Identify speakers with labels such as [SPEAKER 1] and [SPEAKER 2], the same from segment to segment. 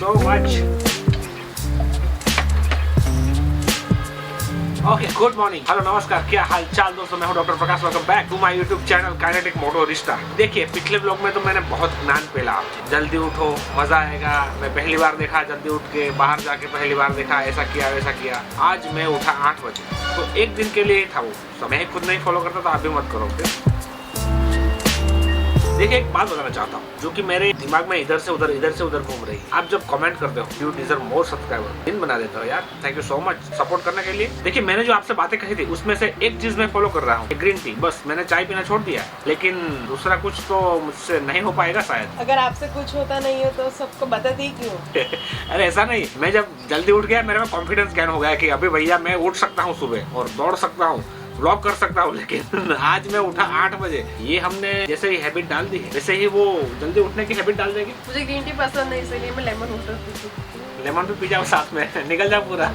[SPEAKER 1] so much. Okay, good morning, hello, नमस्कार, क्या हाल चाल दोस्तों। मैं हूं doctor Prakash, welcome back to my YouTube channel kinetic moto रिश्ता। देखिए, पिछले ब्लॉग में तो मैंने बहुत ज्ञान पेला। जल्दी उठो, मजा आएगा। मैं पहली बार देखा जल्दी उठ के, बाहर जाके पहली बार देखा, ऐसा किया वैसा किया। आज मैं उठा 8 बजे, तो एक दिन के लिए ही था वो। तो मैं खुद नहीं फॉलो करता, तो आप भी मत करो। देखिए, एक बात बताना चाहता हूँ जो कि मेरे दिमाग में इधर से उधर घूम रही है। आप जब कमेंट करते हो यू डिजर्व मोर सब्सक्राइबर, दिन बना देते हो यार। Thank you so much support करने के लिए। देखिए, मैंने जो आपसे बातें कही थी उसमें से एक चीज मैं फॉलो कर रहा हूँ, ग्रीन टी। बस मैंने चाय पीना छोड़ दिया, लेकिन दूसरा कुछ तो मुझसे नहीं हो पाएगा शायद।
[SPEAKER 2] अगर आपसे कुछ होता नहीं हो तो सबको बताते ही क्यों?
[SPEAKER 1] अरे ऐसा नहीं, मैं जब जल्दी उठ गया मेरे में कॉन्फिडेंस गेन हो गया कि अभी भैया मैं उठ सकता हूँ सुबह और दौड़ सकता हूँ, व्लॉग कर सकता हूँ। लेकिन आज मैं उठा 8 बजे। ये हमने जैसे ही हैबिट डाल दी है, वैसे ही वो जल्दी उठने की हैबिट डाल देगी।
[SPEAKER 2] मुझे ग्रीन टी पसंद है, इसलिए मैं लेमन वाटर पीती हूँ।
[SPEAKER 1] लेमन भी पी जाओ साथ में, निकल जाओ पूरा।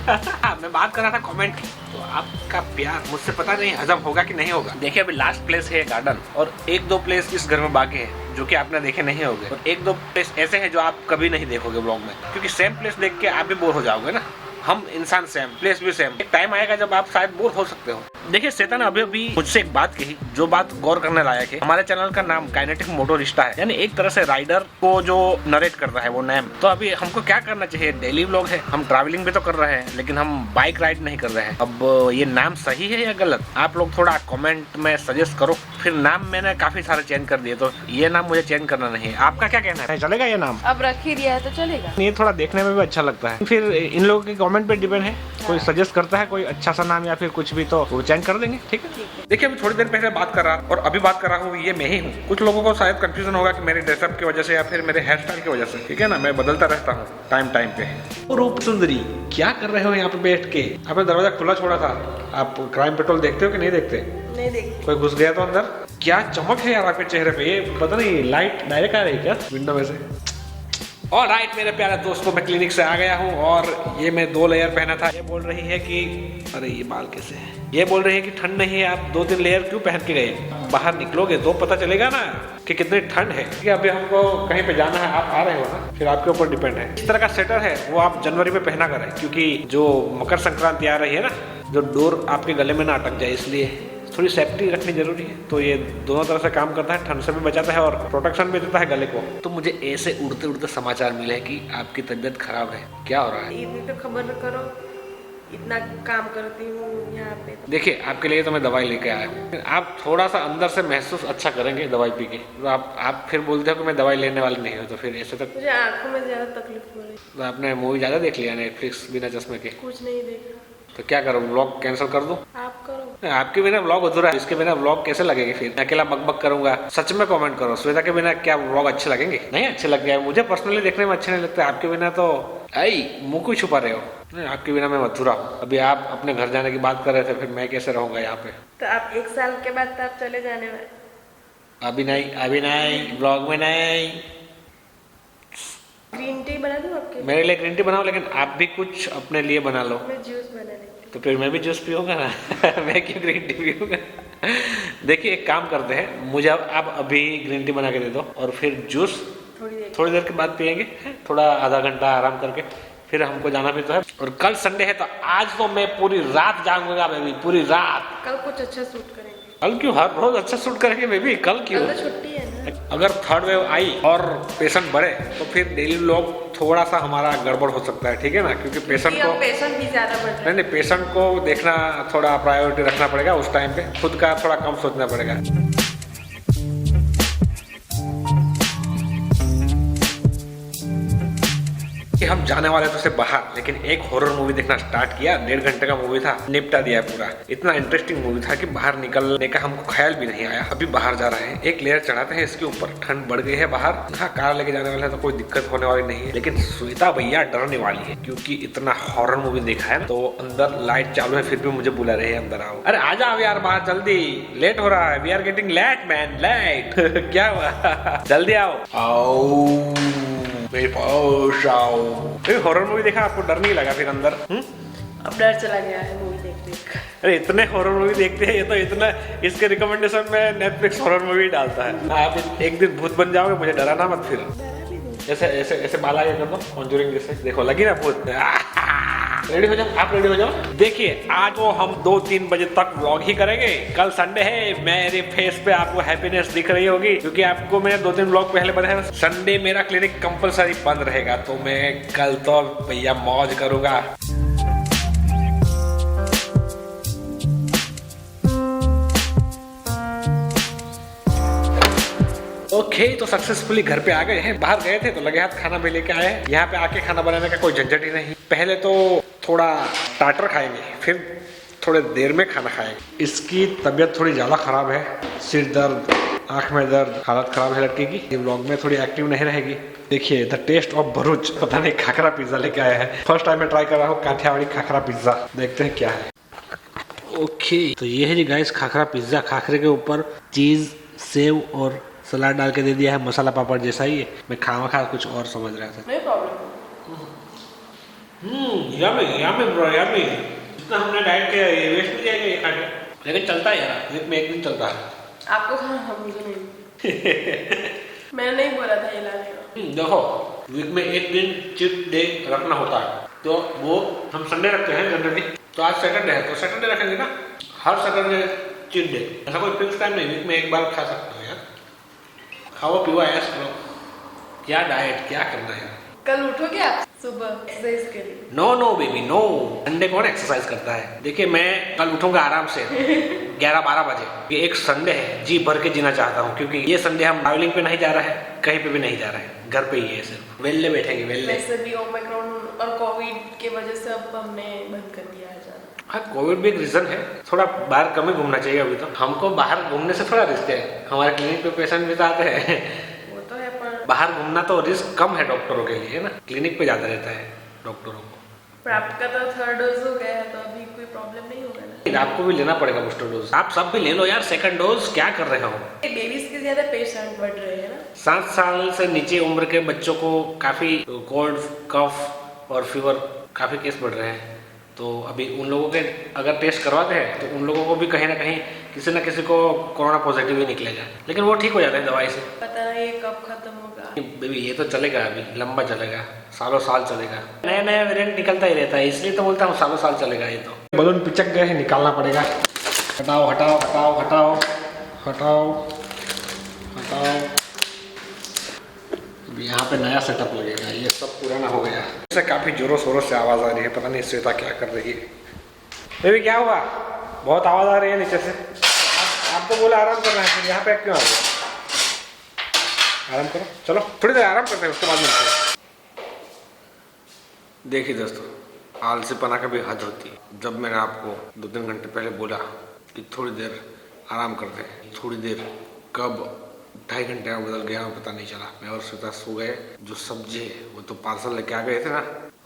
[SPEAKER 1] मैं बात कर रहा था कमेंट की, तो आपका प्यार मुझसे पता नहीं हजम होगा कि नहीं होगा। देखिए, अभी लास्ट प्लेस है गार्डन, और 1-2 प्लेस इस घर में बाकी है जो कि आपने देखे नहीं होंगे, और 1-2 प्लेस ऐसे हैं जो आप कभी नहीं देखोगे ब्लॉग में, क्योंकि सेम प्लेस देख के आप भी बोर हो जाओगे ना। हम इंसान सेम, प्लेस भी सेम। एक टाइम आएगा जब आप शायद बोर हो सकते हो। देखिए, शैतान अभी मुझसे एक बात कही जो बात गौर करने लायक है। हमारे चैनल का नाम काइनेटिक मोटो रिश्ता है, यानी एक तरह से राइडर को जो नरेट कर रहा है वो नेम। तो अभी हमको क्या करना चाहिए? डेली व्लॉग है, हम ट्रैवलिंग भी तो कर रहे हैं, लेकिन हम बाइक राइड नहीं कर रहे हैं। अब ये नाम सही है या गलत? आप लोग थोड़ा कमेंट में सजेस्ट करो। फिर नाम मैंने काफी सारे चेंज कर दिए, तो ये नाम मुझे चेंज करना नहीं है। आपका क्या कहना है, चलेगा ये नाम?
[SPEAKER 2] अब रख ही दिया है तो चलेगा।
[SPEAKER 1] ये थोड़ा देखने में भी अच्छा लगता है। फिर इन लोगों के कमेंट पे डिपेंड है, कोई सजेस्ट करता है कोई अच्छा सा नाम या फिर कुछ भी, तो वो चेंज कर देंगे। ठीक है। देखिए, अभी थोड़ी देर पहले बात कर रहा और अभी बात कर रहा हूँ, ये मैं ही हूँ। कुछ लोगों को शायद कंफ्यूजन होगा कि मेरे ड्रेसअप की वजह से या फिर मेरे हेयर स्टाइल की वजह से। ठीक है ना, मैं बदलता रहता हूँ टाइम पे। रूप सुंदरी, क्या कर रहे हो यहाँ पे बैठ के? आपने दरवाजा खुला छोड़ा था। आप क्राइम पेट्रोल देखते हो कि नहीं देखते?
[SPEAKER 2] नहीं देखती।
[SPEAKER 1] कोई घुस गया तो अंदर? क्या चमक है यार आपके चेहरे पे, ये पता नहीं लाइट डायरेक्ट आ रही है क्या विंडो में से? ऑलराइट मेरे प्यारे दोस्तों, मैं क्लिनिक से आ गया हूँ और ये मैं 2 लेयर पहना था। ये बोल रही है कि अरे ये बाल कैसे है? ये बोल रही है कि ठंड नहीं है, आप 2-3 लेयर क्यों पहन के गए? बाहर निकलोगे तो पता चलेगा ना कि कितनी ठंड है। कि अभी हमको कहीं पे जाना है, आप आ रहे हो ना, फिर आपके ऊपर डिपेंड है। इस तरह का स्वेटर है वो आप जनवरी में पहना करें, क्योंकि जो मकर संक्रांति आ रही है ना, जो डोर आपके गले में ना अटक जाए, इसलिए थोड़ी सेफ्टी रखनी जरूरी है। तो ये दोनों तरह से काम करता है, ठंड से भी बचाता है और प्रोटेक्शन भी देता है गले को। तो मुझे ऐसे उड़ते उड़ते समाचार मिले कि आपकी तबीयत खराब है। क्या हो रहा है?
[SPEAKER 2] इतनी तो खबर करो, इतना काम करती हूँ यहाँ पे।
[SPEAKER 1] देखिए, आपके लिए तो मैं दवाई लेके आया हूँ। आप थोड़ा सा अंदर से महसूस अच्छा करेंगे दवाई पी के, तो आप फिर बोलते हो कि मैं दवाई लेने वाली नहीं हूँ, तो फिर ऐसे तक।
[SPEAKER 2] मुझे आंखों में ज्यादा तकलीफ हो रही है।
[SPEAKER 1] तो आपने मूवी ज्यादा देख लिया नेटफ्लिक्स बिना चश्मे के?
[SPEAKER 2] कुछ नहीं देखा।
[SPEAKER 1] तो क्या करूँ, व्लॉग कैंसिल कर दूँ?
[SPEAKER 2] आप करो।
[SPEAKER 1] आपके बिना व्लॉग अधूरा है, इसके बिना व्लॉग कैसे लगेगी? फिर अकेला बकबक करूंगा। सच में कमेंट करो, श्वेता के बिना क्या व्लॉग अच्छे लगेंगे? नहीं अच्छे लग गए। मुझे पर्सनली देखने में अच्छे नहीं लगते, आपके बिना तो आई मुंह को छुपा रहे हो। नहीं, आपके बिना मैं अधूरा हूँ। अभी आप अपने घर जाने की बात कर रहे थे, फिर मैं कैसे रहूंगा यहाँ पे?
[SPEAKER 2] तो आप 1 साल के बाद तो आप चले जाने वाले।
[SPEAKER 1] अभी नहीं, ब्लॉग में नहीं।
[SPEAKER 2] ग्रीन टी बना दूँ आपके?
[SPEAKER 1] मेरे लिए ग्रीन टी बनाओ, लेकिन आप भी कुछ अपने लिए बना लो।
[SPEAKER 2] मैं जूस बना लेती हूँ।
[SPEAKER 1] तो फिर मैं भी जूस पीऊंगा ना। मैं क्यों ग्रीन टी पीऊंगा? देखिए, एक काम करते हैं, मुझे आप अभी ग्रीन टी बना के दे दो और फिर जूस थोड़ी देर के बाद पियेंगे, थोड़ा आधा घंटा आराम करके। फिर हमको जाना भी तो है, और कल संडे है, तो आज तो मैं पूरी रात जागूंगा बेबी, पूरी रात।
[SPEAKER 2] कल कुछ अच्छा शूट करेंगे।
[SPEAKER 1] कल क्यों? हर रोज अच्छा शूट करेंगे बेबी, कल क्यों?
[SPEAKER 2] कल तो छुट्टी है ना।
[SPEAKER 1] अगर थर्ड वेव आई और पेशेंट बढ़े तो फिर डेली व्लॉग थोड़ा सा हमारा गड़बड़ हो सकता है। ठीक है ना, क्योंकि पेशेंट
[SPEAKER 2] भी ज्यादा बढ़ रहा है।
[SPEAKER 1] नहीं, पेशेंट को देखना, थोड़ा प्रायोरिटी रखना पड़ेगा उस टाइम पे, खुद का थोड़ा कम सोचना पड़ेगा। कि हम जाने वाले थे से बाहर, लेकिन एक हॉरर मूवी देखना स्टार्ट किया। 1.5 घंटे का मूवी था, निपटा दिया पूरा। इतना इंटरेस्टिंग मूवी था कि बाहर निकलने का हमको ख्याल भी नहीं आया। अभी बाहर जा रहे हैं, एक लेयर चढ़ाते हैं इसके ऊपर। ठंड बढ़ गई है बाहर। हाँ, कार लेके जाने वाले हैं तो कोई दिक्कत होने वाली नहीं है, लेकिन श्वेता भैया डरने वाली है, क्योंकि इतना हॉरर मूवी देखा है ना। तो अंदर लाइट चालू है, फिर भी मुझे बुला रहे हैं अंदर आओ। अरे आ जाओ यार बाहर, जल्दी, लेट हो रहा है। We are getting late man, late. क्या हुआ? जल्दी आओ। मेरे पास आओ। हॉरर मूवी देखा, आपको डर नहीं लगा फिर अंदर?
[SPEAKER 2] अब डर चला गया है मूवी देख देख।
[SPEAKER 1] अरे इतने हॉरर मूवी देखते हैं ये, तो इतना इसके रिकमेंडेशन में नेटफ्लिक्स हॉरर मूवी डालता है। आप एक दिन भूत बन जाओगे, मुझे डराना मत फिर। ऐसे ऐसे ऐसे बाला ये कर दो कॉन्जूरिंग जैसे, देखो लगी ना भूत। रेडी हो जाओ, आप रेडी हो जाओ। देखिए आज वो हम 2-3 बजे तक व्लॉग ही करेंगे। कल संडे है, मेरे फेस पे आपको हैप्पीनेस दिख रही होगी क्योंकि आपको मैंने 2-3 व्लॉग पहले बताया संडे मेरा क्लिनिक कंपलसरी बंद रहेगा, तो मैं कल तो भैया मौज करूंगा। ओके तो सक्सेसफुली घर पे आ गए हैं। बाहर गए थे तो लगे हाथ खाना भी लेके आए हैं। यहाँ पे आके खाना बनाने का कोई झंझट ही नहीं। पहले तो थोड़ा स्टार्टर खाएंगे, फिर थोड़े देर में खाना खाएंगे। इसकी तबीयत थोड़ी ज़्यादा ख़राब है, सिर दर्द, आँख में दर्द, हालत ख़राब है लड़की की। ये व्लॉग में थोड़ी एक्टिव नहीं रहेगी। देखिए द टेस्ट ऑफ भरूच, पता नहीं खाखरा पिज्ज़ा लेके आया है। फर्स्ट टाइम मैं ट्राई कर रहा हूँ काठियावाड़ी खाखरा पिज्ज़ा, देखते हैं क्या है। ओके तो ये है जी गाइस खाखरा पिज्ज़ा। खाखरे के ऊपर चीज़, सेव और सलाद डाल के दे दिया है, मसाला पापड़ जैसा ही है। मैं खा कुछ और समझ रहा था।
[SPEAKER 2] नहीं problem.
[SPEAKER 1] Yummy yummy bro yummy. इतना हमने डाइट किया ये वेस्ट नहीं जाएगा ये खा के, लेकिन चलता है यार, वीक में एक दिन चलता है।
[SPEAKER 2] आपको खाना, मुझे नहीं। मैंने नहीं बोला था ये लाने का।
[SPEAKER 1] देखो वीक में एक दिन चीट डे रखना होता है, तो वो हम संडे रखते हैं जनरली। तो आज सैटरडे है तो सैटरडे रखेंगे ना, हर सैटरडे चीट डे। ऐसा कोई फिक्स टाइम नहीं, वीक में एक बार खा सकते हो यार। खाओ पियो ऐश करो, क्या डाइट क्या करना है।
[SPEAKER 2] कल उठोगे आप सुबह एक्सरसाइज के लिए?
[SPEAKER 1] नो बेबी नो, संडे कौन एक्सरसाइज करता है। देखिए मैं कल उठूंगा आराम से 11-12 बजे। ये एक संडे है, जी भर के जीना चाहता हूँ क्योंकि ये संडे हम ट्रैवलिंग पे नहीं जा रहे हैं, कहीं पे भी नहीं जा रहे हैं, घर पे ही है सिर्फ वेल्ले बैठेंगे वेल्ले।
[SPEAKER 2] वैसे भी ओमिक्रॉन और कोविड के वजह से अब हमने बंद कर दिया है जाना।
[SPEAKER 1] हाँ कोविड भी एक रीजन है, थोड़ा बाहर कम ही घूमना चाहिए। अभी तो हमको बाहर घूमने से थोड़ा रिस्क है, हमारे क्लिनिक पे पेशेंट भी तो आते हैं।
[SPEAKER 2] वो तो है पर
[SPEAKER 1] बाहर घूमना तो रिस्क कम है डॉक्टरों के लिए ना, क्लिनिक पे ज्यादा रहता है डॉक्टरों को।
[SPEAKER 2] पर आपका तो 3rd डोज हो गया है तो अभी कोई प्रॉब्लम नहीं होगा ना?
[SPEAKER 1] आपको भी लेना पड़ेगा बूस्टर डोज, आप सब भी ले लो यार। 2nd डोज क्या कर रहे हो?
[SPEAKER 2] बेबीज के ज्यादा पेशेंट बढ़ रहे हैं ना।
[SPEAKER 1] 7 साल से नीचे उम्र के बच्चों को काफी कोल्ड, कफ और फीवर काफी केस बढ़ रहे हैं। तो अभी उन लोगों के अगर टेस्ट करवाते हैं तो उन लोगों को भी कहीं ना कहीं किसी न किसी को कोरोना पॉजिटिव ही निकलेगा, लेकिन वो ठीक हो जाता है दवाई से।
[SPEAKER 2] पता नहीं ये कब खत्म होगा।
[SPEAKER 1] बेबी ये तो चलेगा, अभी लंबा चलेगा, सालों साल चलेगा। नया नया वेरिएंट निकलता ही रहता है, इसलिए तो बोलता हूँ सालों साल चलेगा ये तो। बलून पिचक गए हैं, निकालना पड़ेगा। हटाओ हटाओ हटाओ हटाओ हटाओ हटाओ। यहाँ पे नया सेटअप लगेगा, ये सब पुराना हो गया। इससे काफी जोरों शोरों से आवाज आ रही है, पता नहीं श्वेता क्या कर रही है। बेबी क्या हुआ, बहुत आवाज आ रही है नीचे से। आपको बोला आराम करना है, फिर यहाँ पे क्यों आ गए? आराम करो, चलो थोड़ी देर आराम करते हैं, उसके बाद मिलते हैं। देखिए दोस्तों, आलसीपना का भी हद होती है। जब मैंने आपको 2-3 घंटे पहले बोला कि थोड़ी देर आराम करते हैं, थोड़ी देर कब 2.5 घंटे में बदल गया पता नहीं चला। मैं और श्वेता सो गए। जो सब्जी है वो तो पार्सल लेके आ गए थे ना,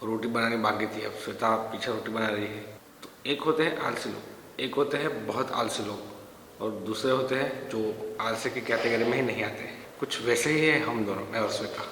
[SPEAKER 1] रोटी बनानी बाकी थी। अब श्वेता पीछे रोटी बना रही है। तो एक होते हैं आलसी लोग, एक होते हैं बहुत आलसी लोग, और दूसरे होते हैं जो आलसी की कैटेगरी में ही नहीं आते। कुछ वैसे ही है हम दोनों, मैं और श्वेता।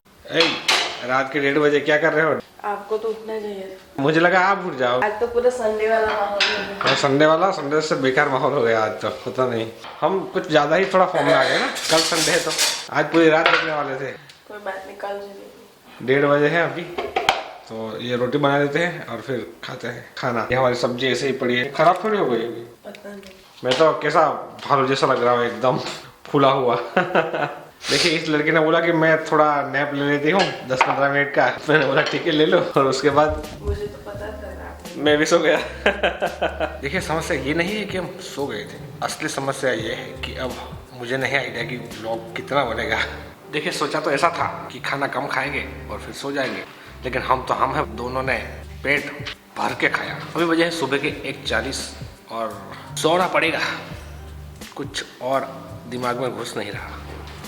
[SPEAKER 1] रात के 1:30 बजे क्या कर रहे हो?
[SPEAKER 2] आपको तो उठना चाहिए।
[SPEAKER 1] मुझे लगा आप उठ जाओ।
[SPEAKER 2] आज तो पूरा संडे वाला माहौल है।
[SPEAKER 1] संडे से बेकार माहौल हो गया आज तो। पता नहीं, हम कुछ ज्यादा ही थोड़ा फॉर्म में आ गए ना। कल संडे है तो आज पूरी रात देखने वाले थे।
[SPEAKER 2] कोई बात नहीं, कल चलेगी।
[SPEAKER 1] 1:30 बजे है अभी, तो ये रोटी बना देते हैं और फिर खाते हैं खाना। ये हमारी सब्जी ऐसे ही पड़ी है, खराब थोड़ी हो गई।
[SPEAKER 2] पता नहीं,
[SPEAKER 1] मैं तो कैसा भालू जैसा लग रहा हूँ, एकदम फूला हुआ। देखिए इस लड़की ने बोला कि मैं थोड़ा नैप ले लेती हूँ 10-15 मिनट का। मैंने बोला ठीक है ले लो, और उसके बाद
[SPEAKER 2] मुझे तो पता था
[SPEAKER 1] मैं भी सो गया। देखिए समस्या ये नहीं है कि हम सो गए थे, असली समस्या ये है कि अब मुझे नहीं आइडिया कि व्लॉग कितना बनेगा। देखिए सोचा तो ऐसा था कि खाना कम खाएंगे और फिर सो जाएंगे, लेकिन हम हैं दोनों ने पेट भर के खाया। अभी बजे है सुबह के 1:40 और सोना पड़ेगा। कुछ और दिमाग में घुस नहीं रहा।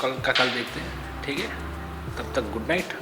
[SPEAKER 1] कल का कल देखते हैं, ठीक है? तब तक गुड नाइट।